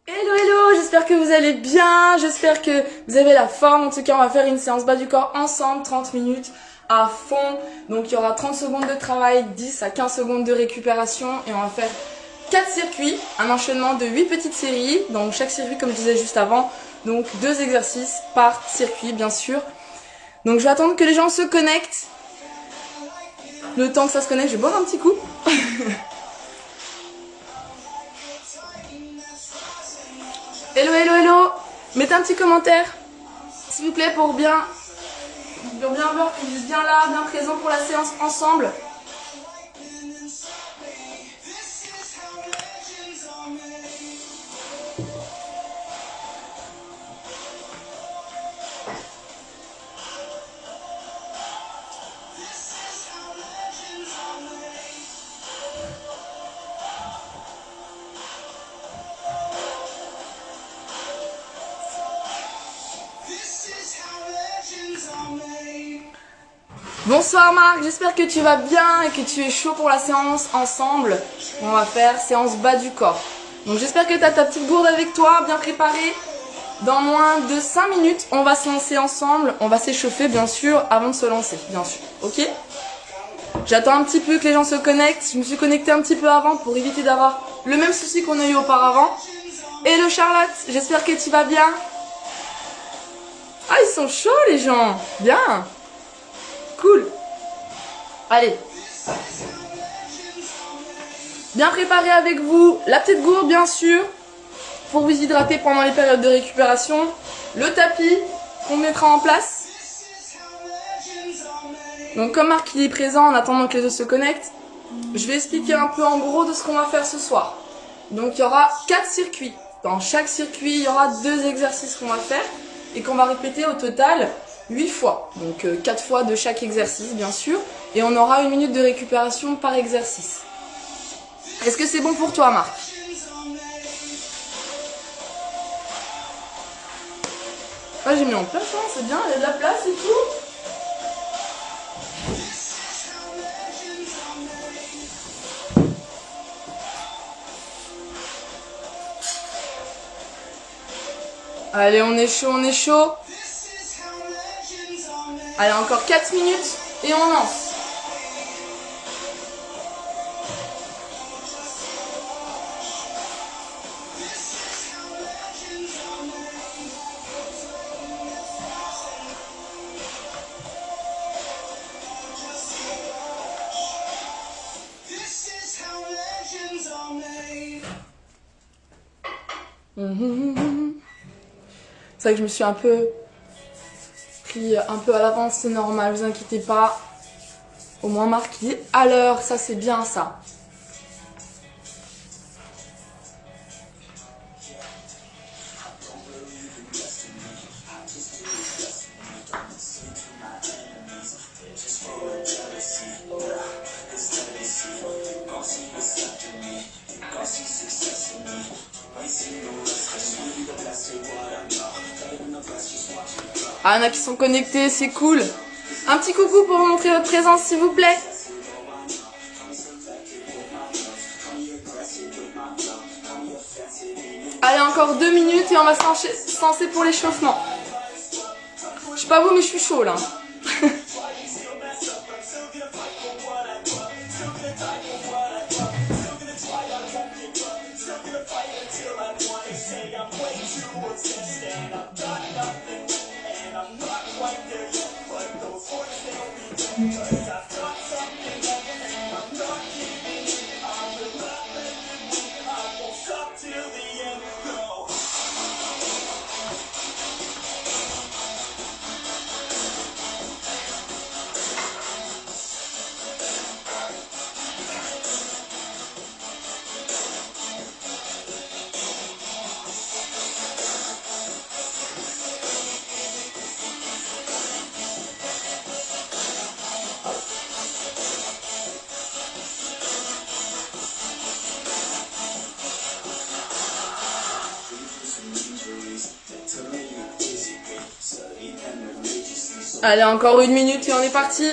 Hello hello, j'espère que vous allez bien, j'espère que vous avez la forme. En tout cas, on va faire une séance bas du corps ensemble, 30 minutes à fond. Donc il y aura 30 secondes de travail, 10 à 15 secondes de récupération et on va faire 4 circuits, un enchaînement de 8 petites séries. Donc chaque circuit, comme je disais juste avant, donc 2 exercices par circuit bien sûr. Donc je vais attendre que les gens se connectent. Le temps que ça se connecte, je vais boire un petit coup. Hello, hello, hello. Mettez un petit commentaire, s'il vous plaît, pour bien voir que vous êtes bien là, bien présent pour la séance ensemble. Bonsoir Marc, j'espère que tu vas bien et que tu es chaud pour la séance ensemble. On va faire séance bas du corps. Donc j'espère que tu as ta petite gourde avec toi, bien préparée. Dans moins de 5 minutes, on va se lancer ensemble. On va s'échauffer bien sûr avant de se lancer, bien sûr. Ok? J'attends un petit peu que les gens se connectent. Je me suis connectée un petit peu avant pour éviter d'avoir le même souci qu'on a eu auparavant. Hello Charlotte, j'espère que tu vas bien. Ah, ils sont chauds les gens. Bien. Cool. Allez. Bien préparé avec vous. La petite gourde bien sûr. Pour vous hydrater pendant les périodes de récupération. Le tapis qu'on mettra en place. Donc comme Marc il est présent en attendant que les autres se connectent, je vais expliquer un peu en gros de ce qu'on va faire ce soir. Donc il y aura 4 circuits. Dans chaque circuit, il y aura 2 exercices qu'on va faire et qu'on va répéter au total 8 fois. Donc 4 fois de chaque exercice bien sûr. Et on aura 1 minute de récupération par exercice. Est-ce que c'est bon pour toi Marc? Ouais, j'ai mis en place, hein, c'est bien, il y a de la place et tout. Allez, on est chaud, on est chaud. Allez, encore 4 minutes et on lance. C'est vrai que je me suis un peu pris un peu à l'avance, c'est normal, vous inquiétez pas. Au moins Marc il est à l'heure, ça c'est bien ça. Ah, il y en a qui sont connectés, c'est cool. Un petit coucou pour vous montrer votre présence, s'il vous plaît. Allez, encore 2 minutes et on va se lancer pour l'échauffement. Je sais pas vous, mais je suis chaud là. Allez, encore 1 minute et on est parti.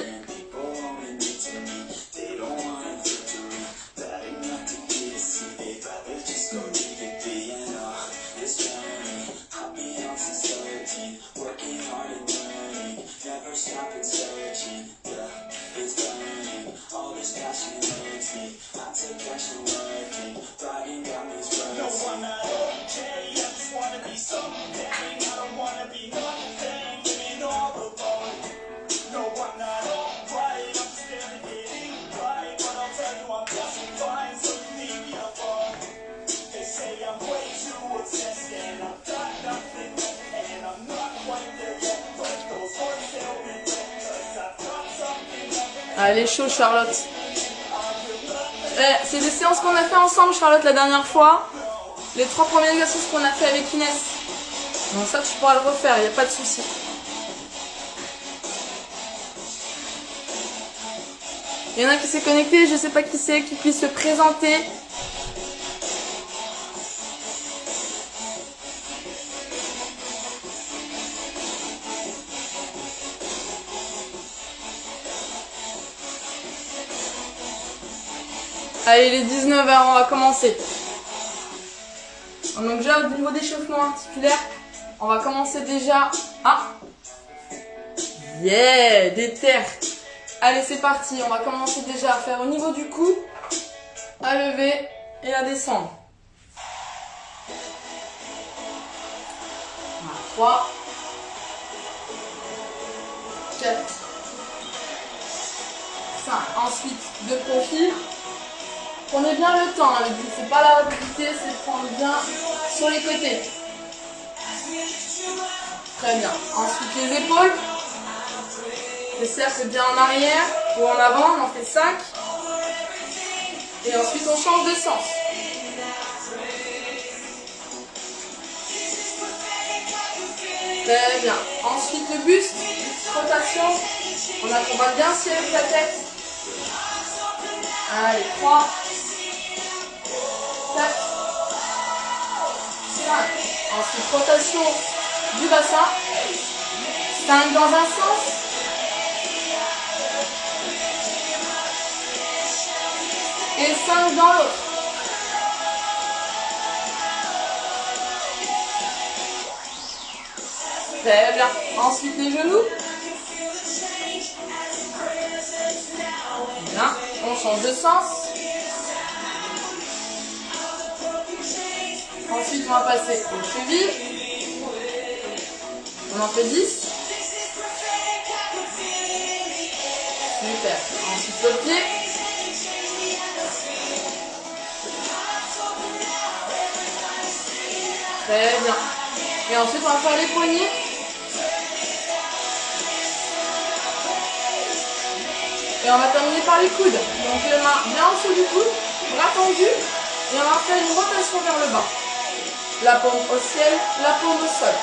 Allez, chaud Charlotte. C'est des séances qu'on a fait ensemble Charlotte la dernière fois. Les 3 premiers exercices qu'on a fait avec Inès. Donc ça tu pourras le refaire, il n'y a pas de souci. Il y en a qui s'est connecté, je ne sais pas qui c'est, qui puisse se présenter. Allez, il est 19 h, on va commencer. Donc déjà au niveau d'échauffement articulaire, on va commencer déjà à... Yeah, déter. Allez, c'est parti, on va commencer déjà à faire au niveau du cou, à lever et à descendre. 3, 4, 5. Ensuite, de profil. Prenez bien le temps, hein, le but c'est pas la rapidité, c'est de prendre bien sur les côtés. Très bien. Ensuite les épaules. Les cercles bien en arrière ou en avant, on en fait 5. Et ensuite on change de sens. Très bien. Ensuite le buste, rotation. On va bien serrer avec la tête. Allez, 3. 4, 5. Ensuite, rotation du bassin. 5 dans un sens. Et 5 dans l'autre. Très bien. Ensuite, les genoux. Bien. On change de sens. Ensuite, on va passer aux chevilles. On en fait 10. Super. Ensuite, le pied. Très bien. Et ensuite, on va faire les poignets. Et on va terminer par les coudes. Donc, les mains bien en dessous du coude, bras tendus. Et on va faire une rotation vers le bas. La paume au ciel, la paume au sol.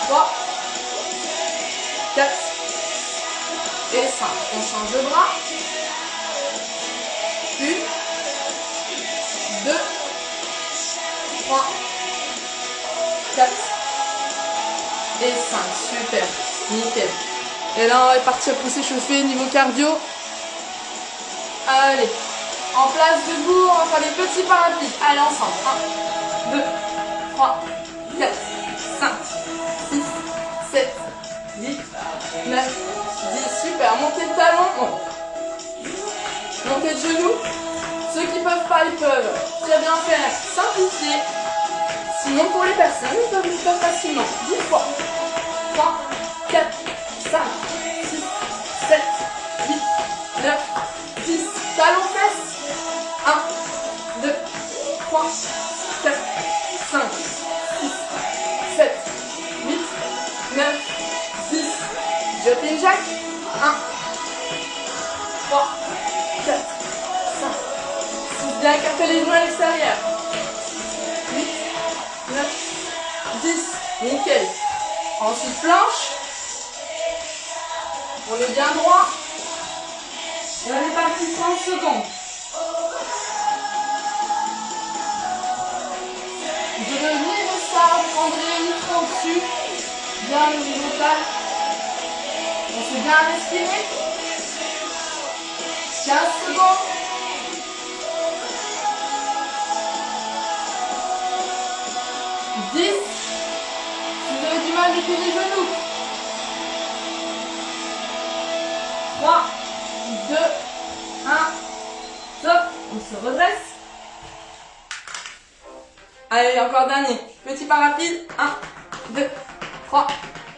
3, 4 et 5. On change de bras. 1, 2, 3, 4 et 5. Super, nickel. Et là, on va partir pour s'échauffer niveau cardio. Allez, en place debout, on va faire les petits pas rapides. Allez, ensemble. 1, 2, 3, 4, 5, 6, 7, 8, 9, 10. Super. Montez le talon. Montez de genoux. Ceux qui ne peuvent pas, ils peuvent très bien faire simplifier. Sinon, pour les personnes, ils peuvent le faire facilement. 10 fois. 3, 4, 5, 6, 7, 8, 9, 10. Talons fesses. 1, 2, 3, 4, 5, 6, 7, 8, 9, 10. Jumping jack. 1, 3, 4, 5, 6. Bien écarter les genoux à l'extérieur. 8, 9, 10. Nickel. Ensuite, planche. On est bien droit. Et on est parti 30 secondes. Je vais venir ça, vous prendrez une micro au-dessus. Bien le horizontal. On s'est bien respirer. 15 secondes. 10. Si vous avez du mal, mettez les genoux. 3, 2, 1. Stop. On se redresse. Allez, encore dernier. Petit pas rapide. 1, 2, 3,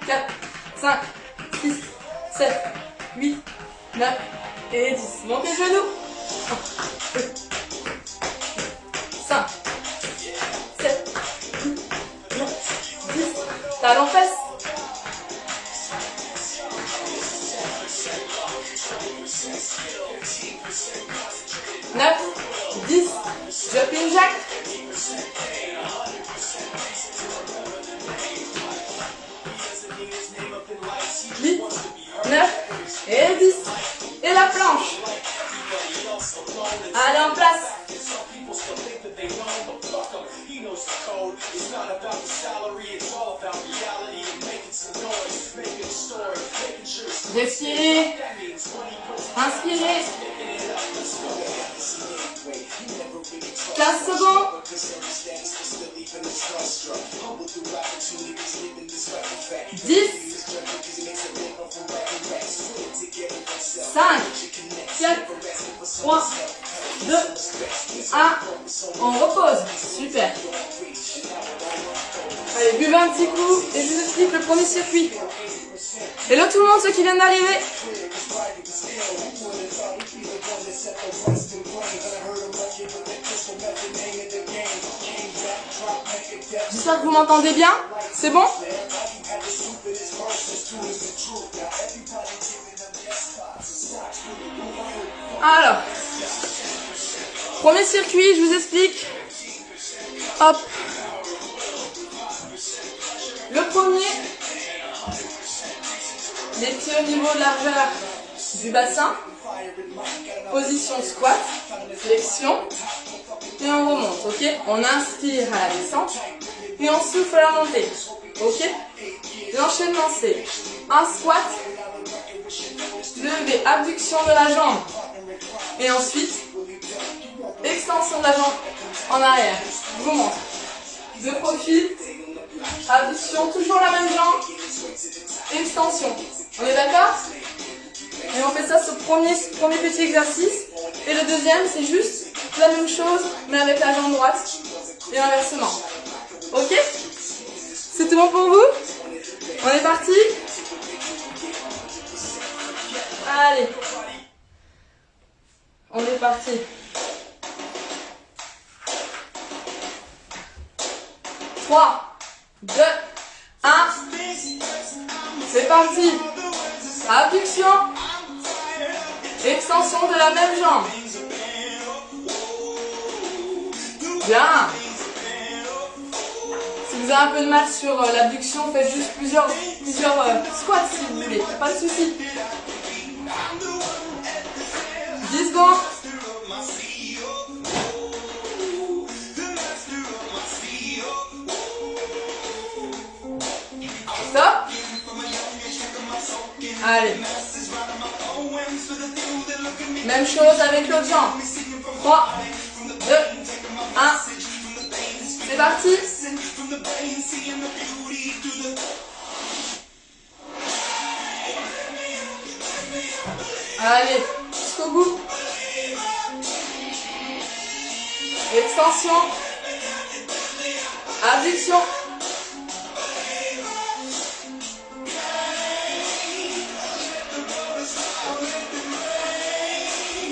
4, 5, 6, 7, 8, 9 et 10. Montez les genoux. 1, 2, 5, 7, 8, 9, 10. Talons fesses. Respirez. Inspirez. 15 secondes. 10. 5. 4. 3. 2. 1. On repose. Super. Allez, buvez un petit coup et je vous explique le premier circuit. Hello tout le monde, ceux qui viennent d'arriver. J'espère que vous m'entendez bien. C'est bon? Alors, premier circuit, je vous explique. Hop. Le premier, les pieds au niveau de largeur du bassin. Position squat, flexion. Et on remonte, ok? On inspire à la descente. Et on souffle à la montée, ok? L'enchaînement, c'est un squat, lever, abduction de la jambe. Et ensuite, extension de la jambe en arrière. Je vous montre. De profil, abduction, toujours la même jambe, extension. On est d'accord? Et on fait ça sur le premier petit exercice. Et le deuxième, c'est juste la même chose, mais avec la jambe droite. Et inversement. Ok? C'est tout bon pour vous? On est parti? Allez. On est parti. 3, 2, 1. C'est parti. Abduction. Extension de la même jambe. Bien. Si vous avez un peu de mal sur l'abduction, faites juste plusieurs squats si vous voulez. Pas de souci. 10 secondes. Stop. Allez. Même chose avec l'autre jambe. 3, 2, 1. C'est parti. Allez, jusqu'au bout. Extension. Abduction.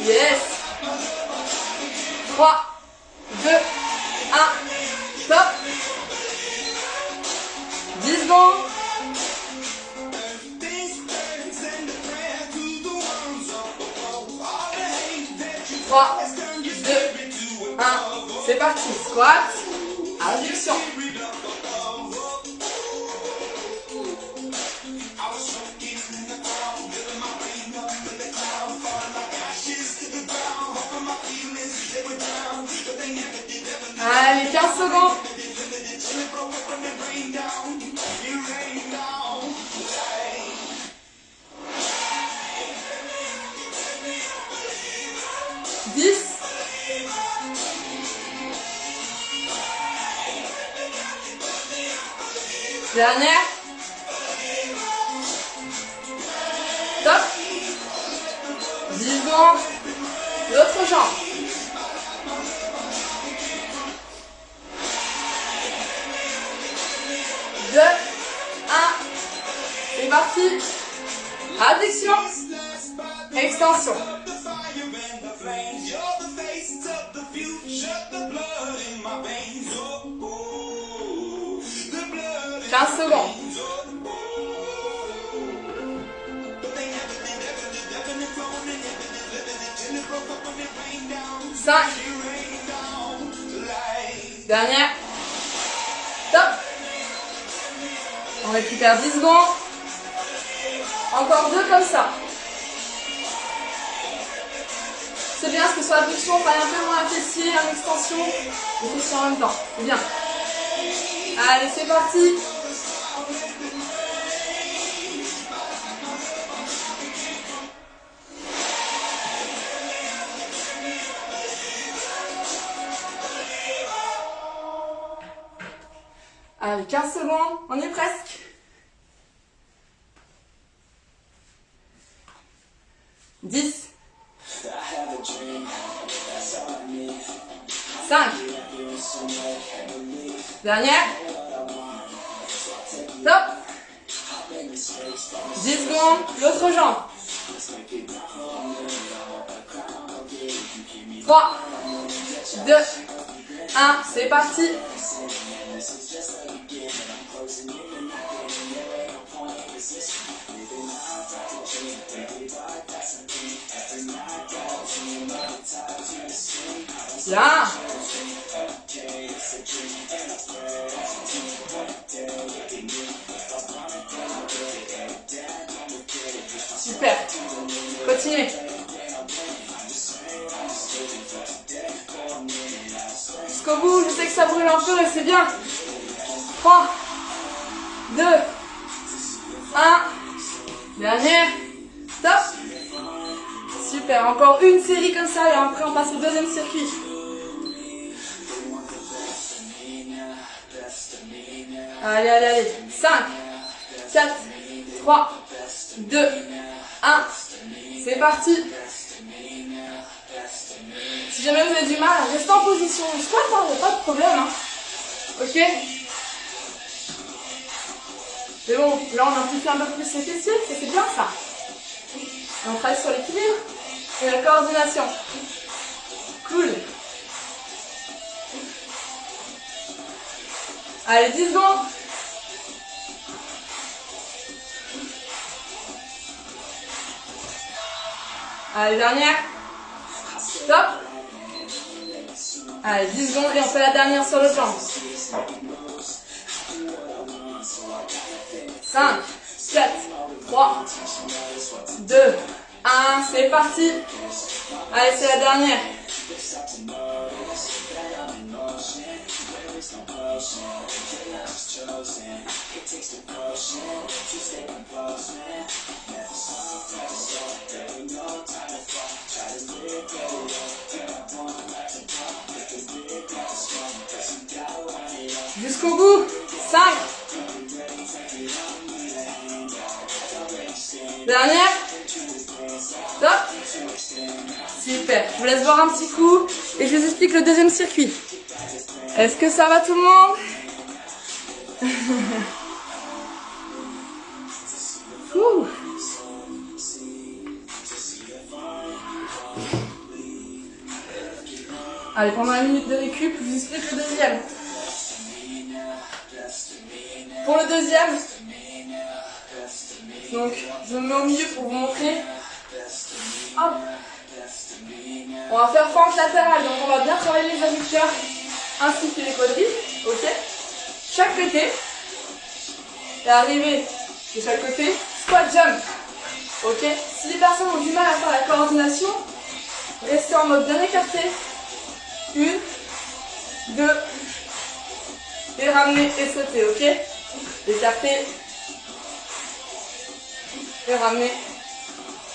Yes. 3, 2, 1. Stop. 10 secondes. 3, 2, 1. C'est parti. Squat. Abduction. Allez, 15 secondes. Dernière. Top. 10 secondes. L'autre jambe. Deux, un. C'est parti. Adduction. Extension. 15 secondes. 5. Dernière. Top. On récupère 10 secondes. Encore 2 comme ça. C'est bien parce que sur l'abduction, on travaille un peu moins un fessier, une extension, on fait ça en même temps. C'est bien. Allez, c'est parti. Allez, 15 secondes, on y est presque. 10. 5. Dernière. Stop. 10 secondes, l'autre jambe. 3, 2, 1, c'est parti. Bien. Super. Continuez. Jusqu'au bout, je sais que ça brûle un peu et c'est bien. 3, 2, 1. Dernière. Stop. Super. Encore une série comme ça et après on passe au deuxième circuit. Allez, allez, allez. 5, 4, 3, 2, 1. C'est parti. Si jamais vous avez du mal, restez en position squat, il n'y a pas de problème. Hein. Ok? C'est bon, là on amplifie un peu plus les fessiers, c'est bien ça. Et on travaille sur l'équilibre et la coordination. Cool. Allez, 10 secondes. Allez, dernière. Stop. Allez, 10 secondes et on fait la dernière sur le plan. 5, 4, 3, 2, 1, c'est parti. Allez, c'est la dernière. Jusqu'au bout. 5. Dernière. Stop. Super. Je vous laisse voir un petit coup et je vous explique le deuxième circuit. Est-ce que ça va tout le monde? Ouh. Allez, pendant la minute de récup, je vous explique le deuxième. Pour le deuxième, donc je me mets au milieu pour vous montrer. Hop. On va faire fente latérale, donc on va bien travailler les adducteurs ainsi que les quadriceps, ok? Chaque côté, et arriver de chaque côté, squat jump, ok? Si les personnes ont du mal à faire la coordination, restez en mode bien écarté. 1, 2, et ramener et sauter, ok? Écarter et ramener.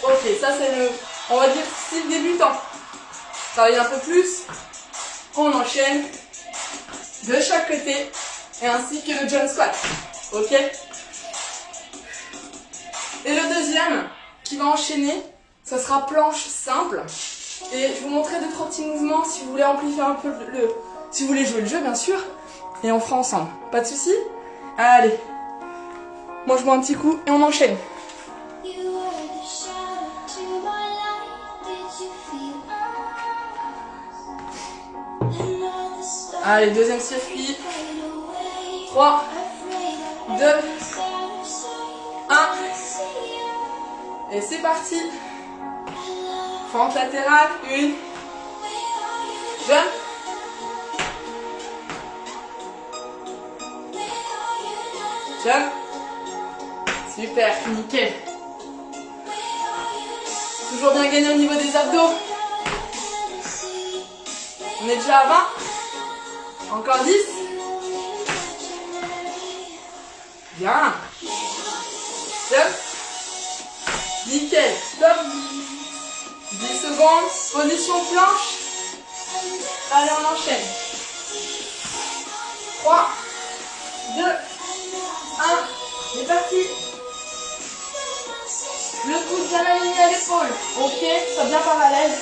Ok, ça c'est le, on va dire, style débutant. Travailler un peu plus, on enchaîne de chaque côté et ainsi que le jump squat, ok? Et le deuxième qui va enchaîner, ça sera planche simple. Et je vous montrerai 2-3 petits mouvements si vous voulez amplifier un peu si vous voulez jouer le jeu bien sûr. Et on fera ensemble, pas de soucis? Allez, moi je bois un petit coup et on enchaîne. Allez, deuxième circuit. 3, 2, 1. Et c'est parti. Fente latérale, 1. Jump. Jump. Super, nickel. Toujours bien gagné au niveau des abdos. On est déjà à 20. Encore 10. Bien. Top. Nickel. Top. 10 secondes. Position planche. Allez, on enchaîne. 3, 2, 1. C'est parti. Le coude bien aligné à l'épaule. Ok, soit bien parallèle.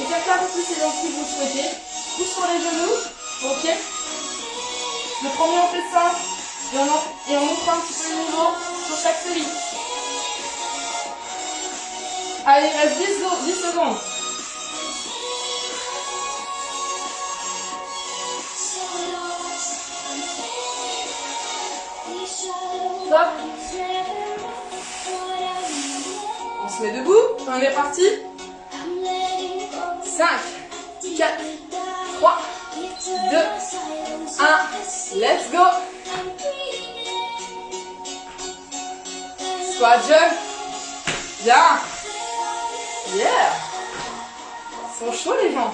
Écartez un peu plus les ampoules si vous le souhaitez. Pousse sur les genoux. Ok. Le premier, on fait ça. Et on monte un petit peu le niveau sur chaque série. Allez, il reste 10 secondes. Stop. On se met debout. On est parti. 5, 4, 3, 2, 1. Let's go. Squat jump. Bien. Yeah. Ils sont chauds les gens.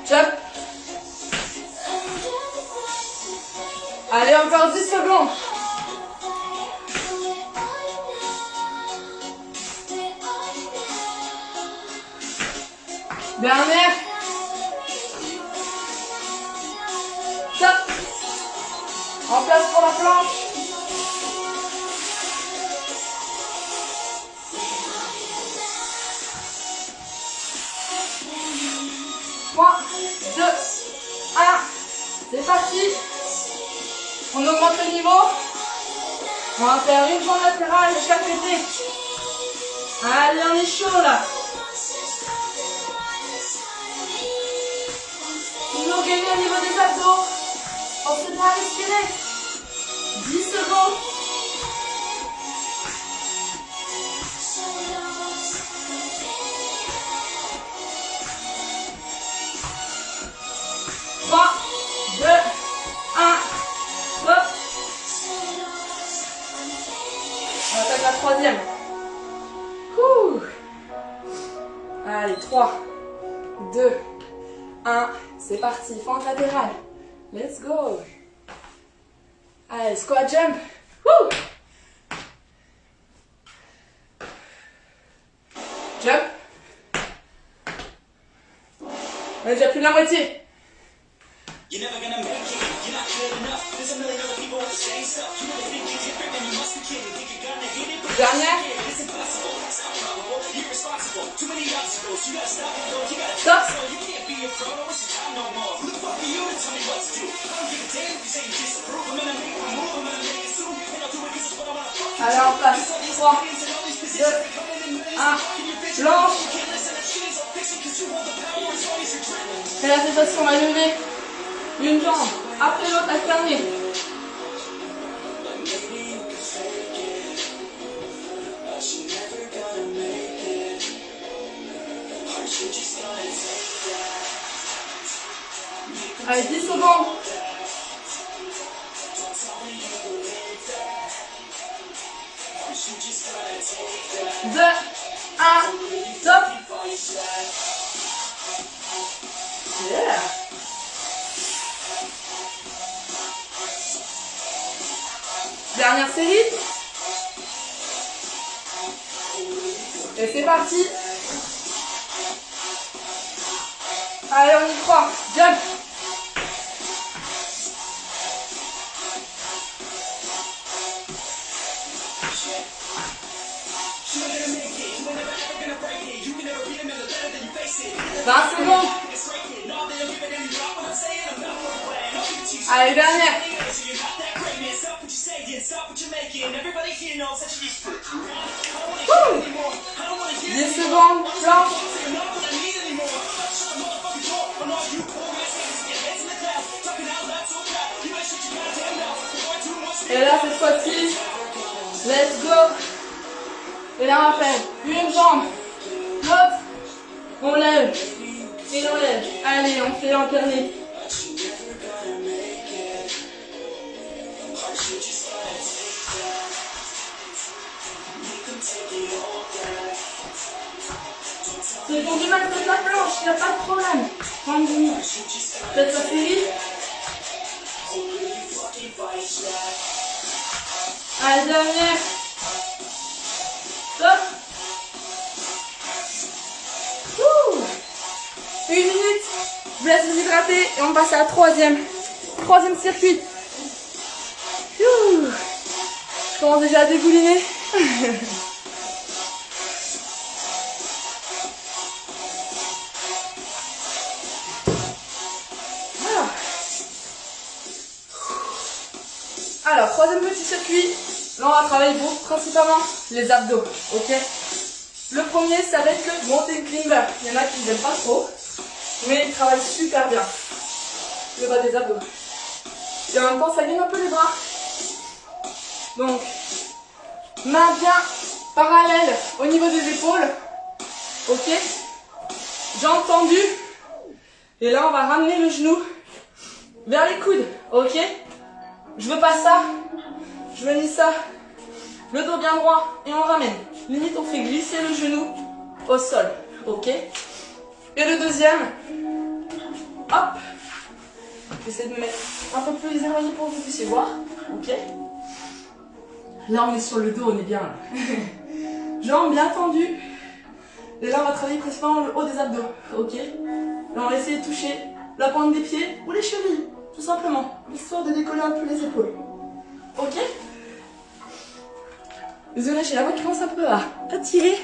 Jump. Allez, encore 10 secondes. Dernière. Top. En place pour la planche. 3, 2, 1. C'est parti. On augmente le niveau. On va faire une jambe latérale de chaque côté. Allez, on est chaud là. Toujours gagner au niveau des abdos. On se met à respirer. 10 secondes. Trois, 2, 1. Hop. On attaque la troisième. Ouh. Allez, 3, 2, 1. C'est parti. Fente latérale. Let's go. Allez, squat jump. Woo. Jump. On est déjà plus de la moitié. Dernière. Stop. Allez, on passe. 3, 2, 1. Planche. Et là, cette fois-ci, on va lever une jambe après l'autre alternée. Allez, 10 secondes. 2, 1, top. Yeah. Dernière série. Et c'est parti. Allez, on y croit. Jump. Secondes. Allez, dernière. 10 secondes, planche. Et là, cette fois-ci, let's go. Et là, on va faire une jambe, l'autre, on lève, et on lève. Allez, on fait alterner. C'est pour du mal de la planche, il n'y a pas de problème. 30 minutes. Faites la série. Allez, dernière. Stop. 1 minute. Je vous laisse vous hydrater et on passe à la troisième circuit. Je commence déjà à dégouliner. Alors, troisième petit circuit. Là, on va travailler principalement les abdos. Ok. Le premier, ça va être le mountain climber. Il y en a qui n'aiment pas trop, mais il travaille super bien. Le bas des abdos. Et en même temps, ça gagne un peu les bras. Donc, main bien parallèle au niveau des épaules. Ok. Jambes tendues. Et là, on va ramener le genou vers les coudes. Ok. Je veux pas ça. Je veux ni ça. Le dos bien droit et on ramène. Limite, on fait glisser le genou au sol. Ok. Et le deuxième. Hop. J'essaie de me mettre un peu plus éloigné pour que vous puissiez voir. Ok. Là, on est sur le dos, on est bien là. Jambes bien tendues. Et là, on va travailler principalement le haut des abdos. Ok. Là, on va essayer de toucher la pointe des pieds ou les chevilles. Tout simplement. Histoire de décoller un peu les épaules. Ok. Désolé, j'ai la voix qui commence un peu à tirer.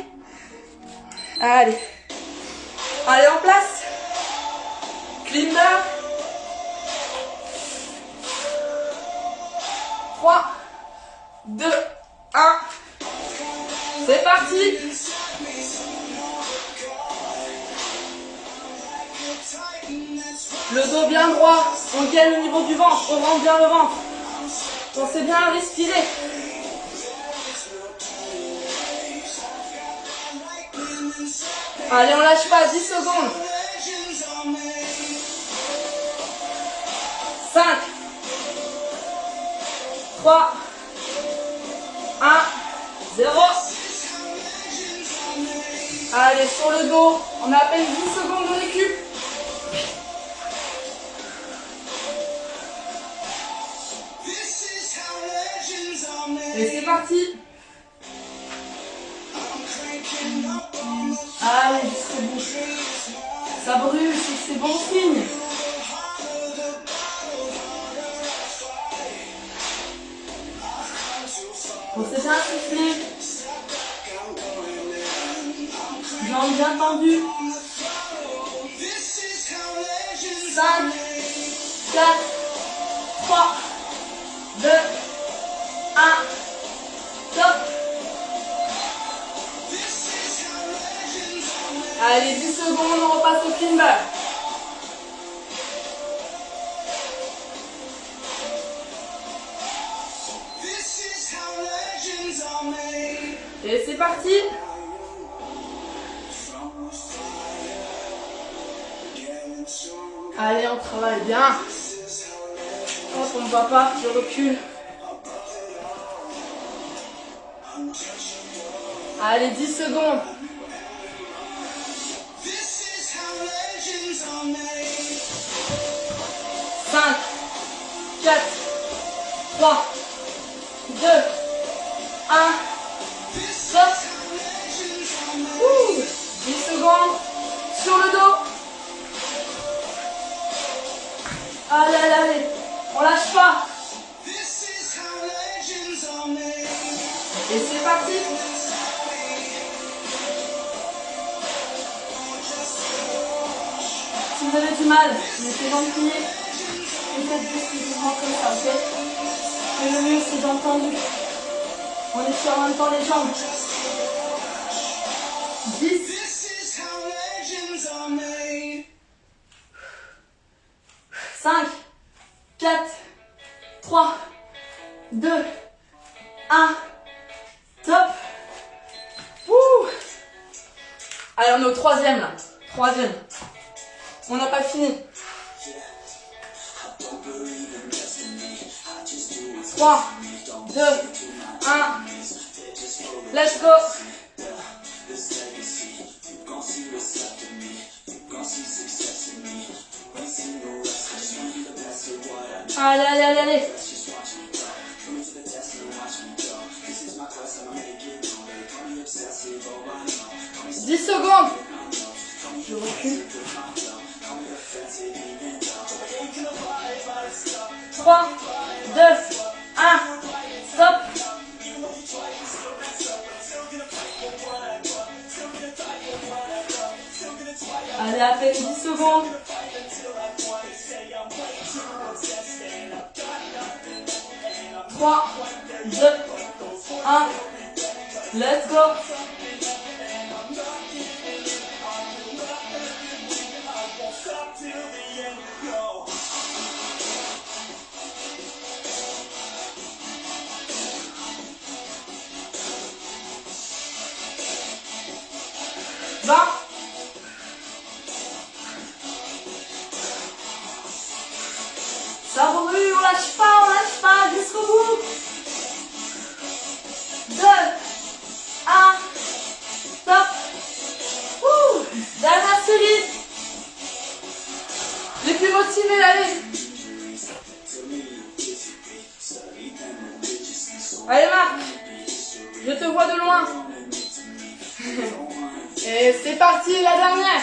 Allez. Allez, en place. Climber. 3, 2, 1. C'est parti. Le dos bien droit. On gagne au niveau du ventre. On rentre bien le ventre. Pensez bien à respirer. Allez, on lâche pas, 10 secondes. 5, 3, 1, 0. Allez, sur le dos, on a à peine 10 secondes de récup. Et c'est parti. Allez, jusqu'au bout. Ça brûle, c'est bon signe. Pensez bien à souffler. Jambes bien tendues. 5, 4, 3, 2, 1. Top. Allez, 10 secondes, on repasse au climber. Et c'est parti. Allez, on travaille bien. Hop, on ne voit pas, je recule. Allez, 10 secondes. 5, 4, 3, 2, 1. Stop. 10 secondes. Sur le dos. Allez, allez, allez. On lâche pas. Et c'est parti. Si vous avez du mal, mettez dans le pied. Et faites juste des mouvements comme ça, ok? Et le mieux, c'est d'entendre. On étire en même temps les jambes. 10. 5, 4, 3, 2, 1. Top. Allez, on est au troisième là. Troisième. On n'a pas fini. 3, 2, 1. Let's go. Allez, allez, allez, allez. 10 secondes. Je recule. 3, 2, 1, stop. Allez, à peine 10 secondes. 3, 2, 1, let's go. Ça brûle, on lâche pas, jusqu'au bout. 2, 1, stop. Dernière série. Les plus motivés, allez. Allez Marc, je te vois de loin. Et c'est parti, la dernière.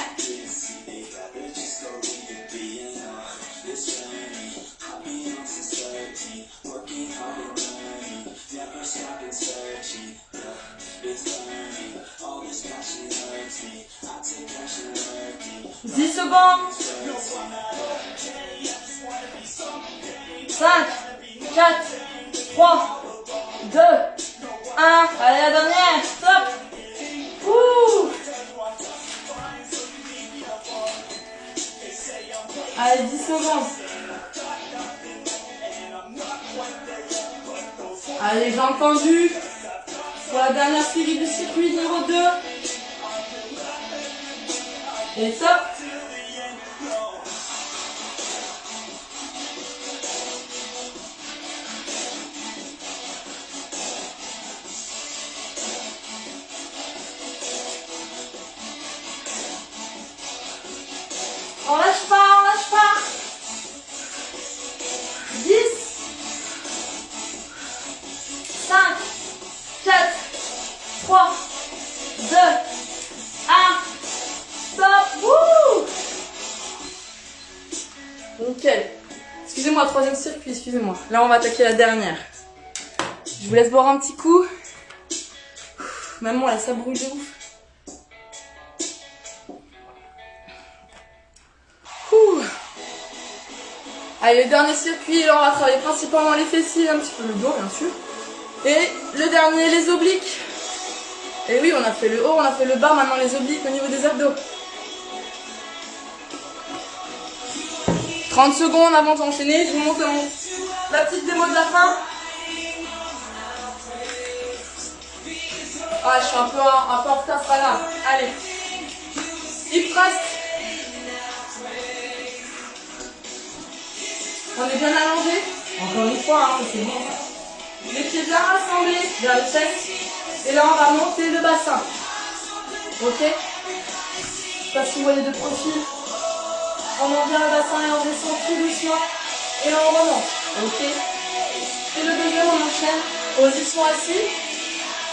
Dix secondes. 5, 4, 3, 2, 1. Allez, la dernière. Stop. Allez, 10 secondes. Allez, j'ai entendu. Pour la dernière série du circuit numéro 2. Et top. On lâche pas, on lâche pas. 10, 5, 4, 3, 2, 1, stop. Wouh. Nickel. Excusez-moi, troisième circuit, excusez-moi. Là, on va attaquer la dernière. Je vous laisse boire un petit coup. Maman, là, ça brûle de ouf. Allez, le dernier circuit, là on va travailler principalement les fessiers, un petit peu le dos bien sûr. Et le dernier, les obliques. Et oui, on a fait le haut, on a fait le bas, maintenant les obliques au niveau des abdos. 30 secondes avant d'enchaîner, je vous montre la petite démo de la fin. Ah, je suis un peu en retard, c'est pas grave. Allez. Hip thrust. On est bien allongé. Encore une fois, hein, c'est bon. Les pieds bien rassemblés vers les fesses. Et là, on va monter le bassin. Ok? Je sais pas si vous voyez de profil. On monte bien le bassin et on descend tout doucement. Et là, on remonte. Ok? Et le deuxième, on enchaîne. Position assis.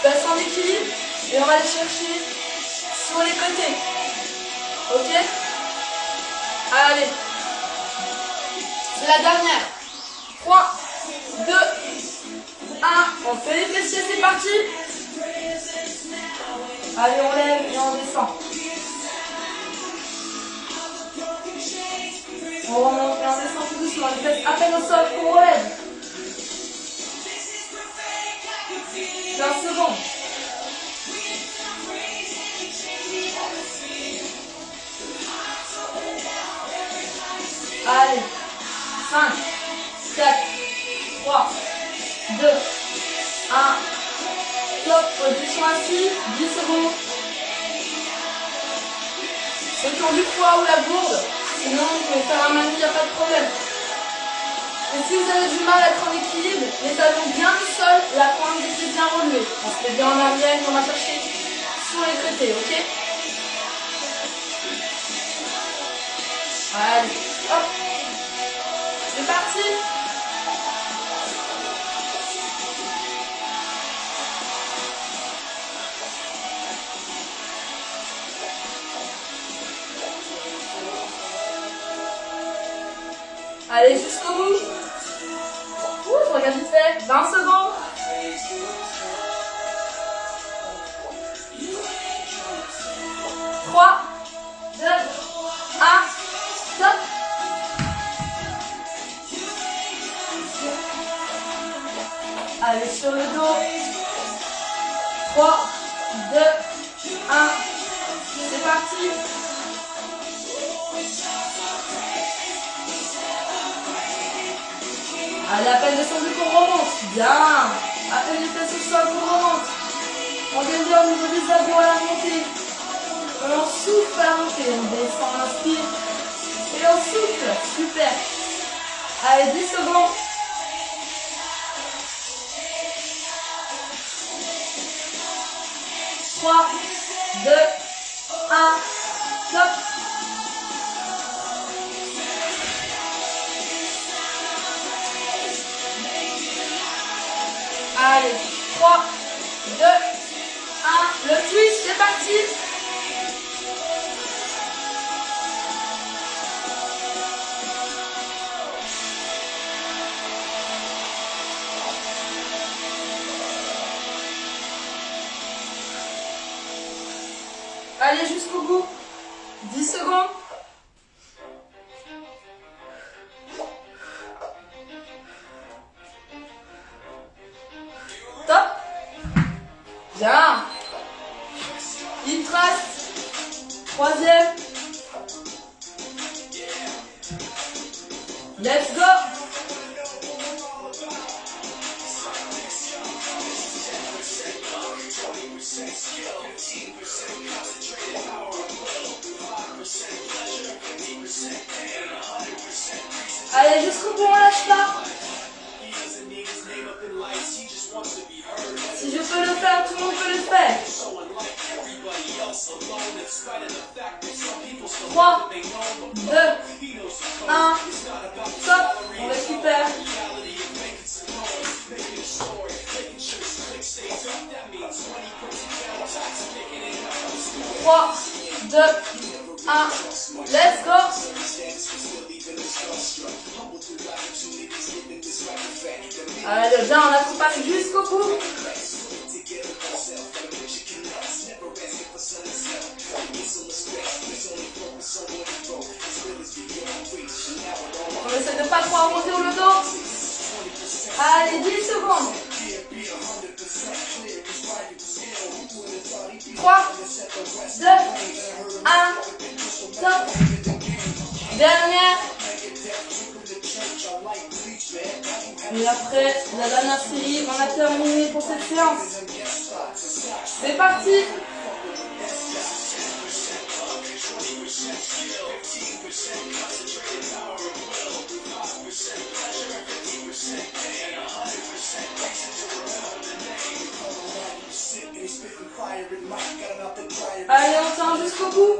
Bassin d'équilibre. Et on va aller chercher sur les côtés. Ok? Allez. C'est la dernière. 3, 2, 1. On fait les fessiers, c'est parti. Allez, on lève et on descend. On remonte et on descend tout doucement. Les fesses à peine au sol, on relève. 15 secondes. Allez. 5, 4, 3, 2, 1. Top, position assis, 10 secondes. Ceux qui ont du poids ou la gourde, sinon vous pouvez faire un manu, il n'y a pas de problème. Et si vous avez du mal à être en équilibre, les talons bien au sol, la pointe des pieds bien relevée. On se met bien en arrière, on va chercher sur les côtés, ok? Allez, hop. C'est parti. Allez, jusqu'au bout. Ouh, je regarde vite fait. 20 secondes. 3, 2, 1, stop. Allez, sur le dos. 3, 2, 1. C'est parti. Allez, à peine descendu qu'on remonte. Bien. À peine les fesses au sol qu'on remonte. On descend au niveau des abdos à la montée. On souffle à la montée. On descend, on inspire. Et on souffle. Super. Allez, 10 secondes. 3, 2, 1, stop. Allez, 3, 2, 1, le twist, c'est parti. Allez, jusqu'au bout. 10 secondes. Top. Bien. Il te reste. Troisième. Let's go. Allez, jusqu'au bout, on lâche pas. Si je peux le faire, tout le monde peut le faire. 3, 2, 1, stop, on récupère. 3, 2, 1, let's go. Allez, bien, on accompagne jusqu'au bout. On essaie de ne pas trop remonter au dos. Allez, 10 secondes. 3, 2, 1, top. Dernière. Et après, la dernière série, on a terminé pour cette séance. C'est parti. Allez, on tient jusqu'au bout.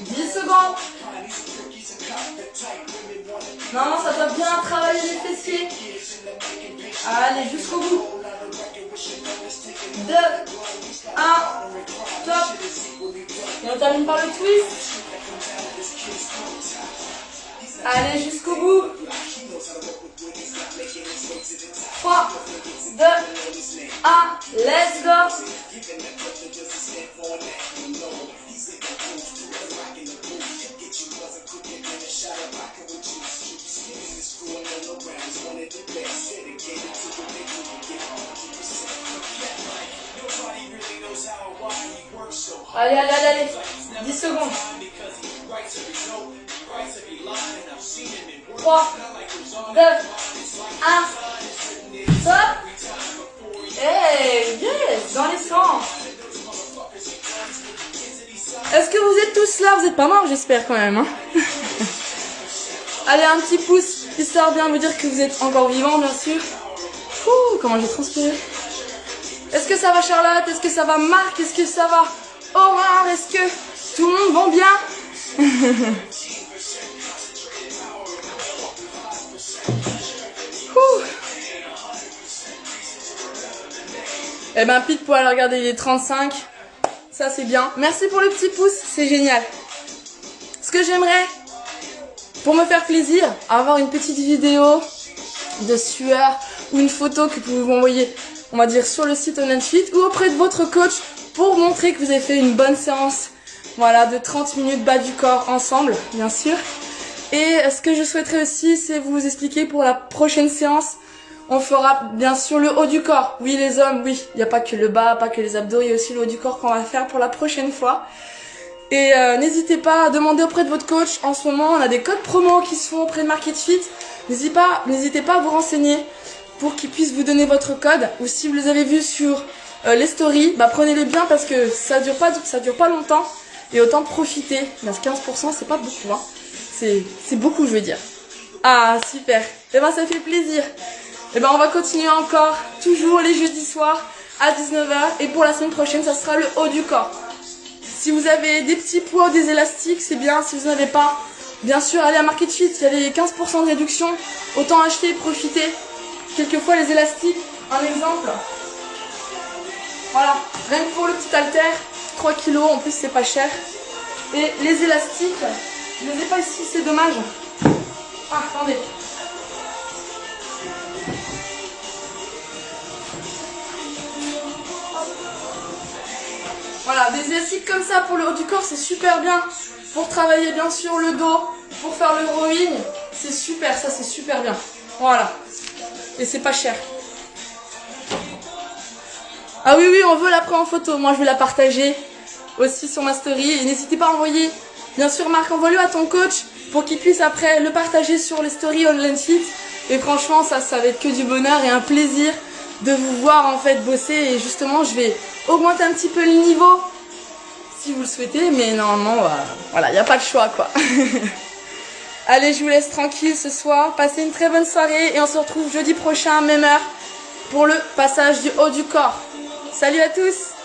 10 secondes. Non, ça doit bien travailler les fessiers. Allez, jusqu'au bout. 2, 1, top. Et on termine par le twist. Allez, jusqu'au bout. 3, 2, 1, let's go. Allez, allez, allez, allez. 10 secondes. 3, 2, 1. Stop. Hey, yes, dans les sens. Est-ce que vous êtes tous là? Vous êtes pas morts, j'espère quand même. Hein. Allez, un petit pouce, histoire de bien vous dire que vous êtes encore vivant, bien sûr. Ouh, comment j'ai transpiré. Est-ce que ça va, Charlotte? Est-ce que ça va, Marc? Est-ce que ça va, Aurore? Est-ce que tout le monde va bien? Eh ben, pile poil, regardez, il est 35. Ça, c'est bien. Merci pour le petit pouce, c'est génial. Ce que j'aimerais, pour me faire plaisir, avoir une petite vidéo de sueur ou une photo que vous pouvez m'envoyer, on va dire, sur le site OnlineFit ou auprès de votre coach pour montrer que vous avez fait une bonne séance, voilà, de 30 minutes bas du corps ensemble, bien sûr. Et ce que je souhaiterais aussi, c'est vous expliquer pour la prochaine séance, on fera bien sûr le haut du corps. Oui, les hommes, oui, il n'y a pas que le bas, pas que les abdos, il y a aussi le haut du corps qu'on va faire pour la prochaine fois. Et n'hésitez pas à demander auprès de votre coach. En ce moment, on a des codes promo qui se font auprès de Market Fit. N'hésitez pas à vous renseigner pour qu'ils puissent vous donner votre code. Ou si vous les avez vus sur les stories, bah prenez-les bien parce que ça dure pas longtemps. Et autant profiter. Parce que 15%, c'est pas beaucoup, hein. C'est beaucoup, je veux dire. Ah, super. Et ben, ça fait plaisir. Et ben, on va continuer encore, toujours les jeudis soirs à 19 h. Et pour la semaine prochaine, ça sera le haut du corps. Si vous avez des petits poids ou des élastiques, c'est bien. Si vous n'en avez pas, bien sûr, allez à Market Fit. Il y a les 15% de réduction. Autant acheter et profiter. Quelquefois, les élastiques, un exemple. Voilà, rien que pour le petit haltère, 3 kg, en plus, c'est pas cher. Et les élastiques, je ne les ai pas ici, c'est dommage. Ah, attendez. Voilà, des élastiques comme ça pour le haut du corps, c'est super bien. Pour travailler bien sûr le dos, pour faire le rowing, c'est super, ça c'est super bien. Voilà. Et c'est pas cher. Ah oui, oui, on veut la prendre en photo. Moi, je vais la partager aussi sur ma story. Et n'hésitez pas à envoyer, bien sûr, Marc, envoie-le à ton coach pour qu'il puisse après le partager sur les stories OnlineFit. Et franchement, ça va être que du bonheur et un plaisir de vous voir en fait bosser. Et justement, je vais augmenter un petit peu le niveau si vous le souhaitez. Mais normalement, voilà, il n'y a pas de choix, quoi. Allez, je vous laisse tranquille ce soir. Passez une très bonne soirée et on se retrouve jeudi prochain, même heure, pour le passage du haut du corps. Salut à tous!